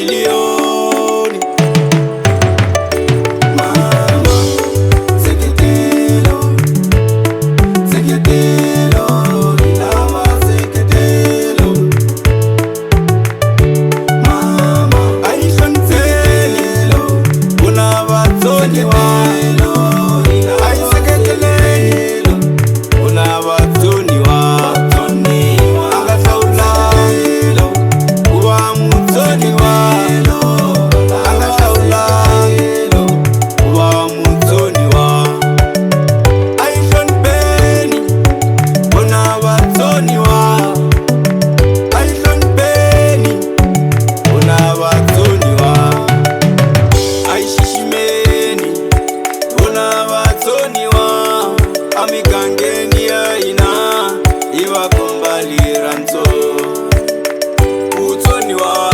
mamilioni. Mama, seketelo, seketelo, lava seketelo. Mama, ayihlonipheni kuna vatsoniwa, ayiseketeleni kuna vatsoniwa. Angahlawulangi kuva mutsoniwa, angahlawulangi kuva mutsoniwa. Ayihlonipheni kuna vatsoniwa, ayihlonipheni kuna vatsoniwa. Ayishishimeni kuna vatsoniwa, amigangeni ya hina hi va komba rirhandzu. Vutsoniwa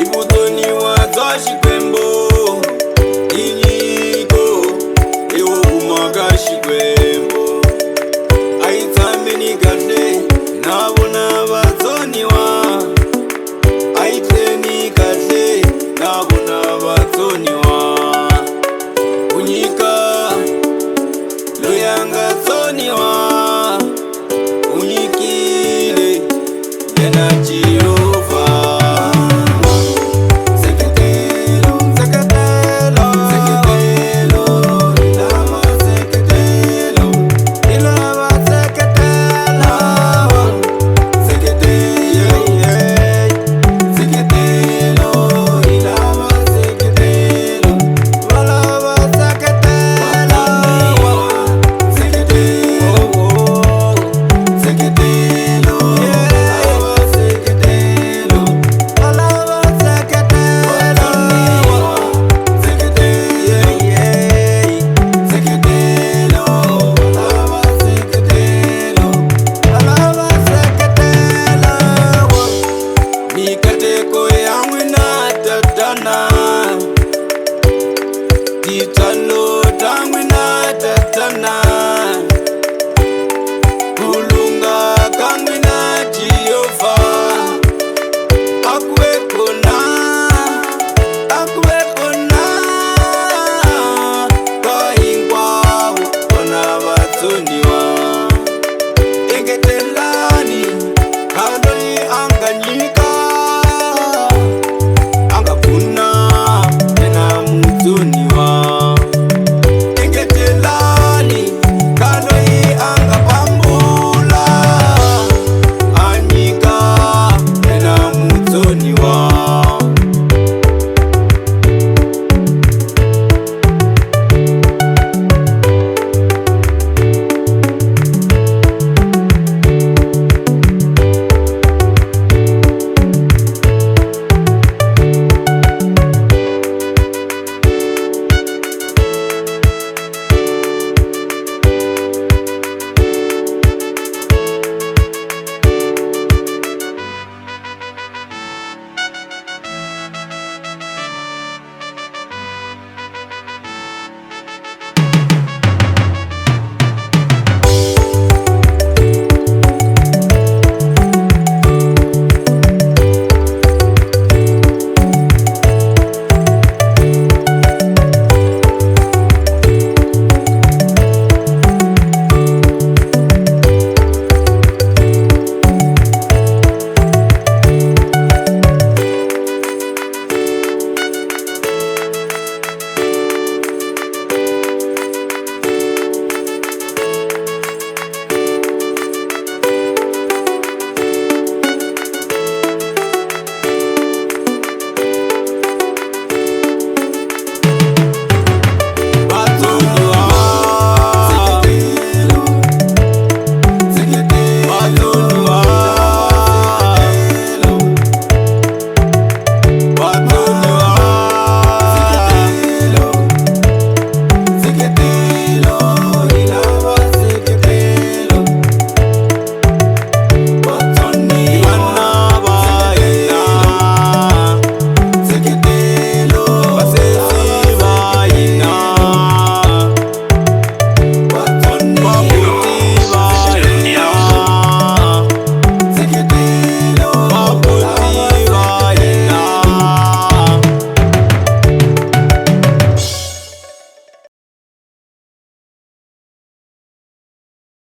i vutsoniwa bya Xikwembu, i nyiko i wo huma ka Xikwembu. A yi tshameni kahle na vona vatsoniwa, a yi tleni kahle na vona vatsoniwa. Ku nyika loyi a nga tsoniwa, u nyikile yena Jehova.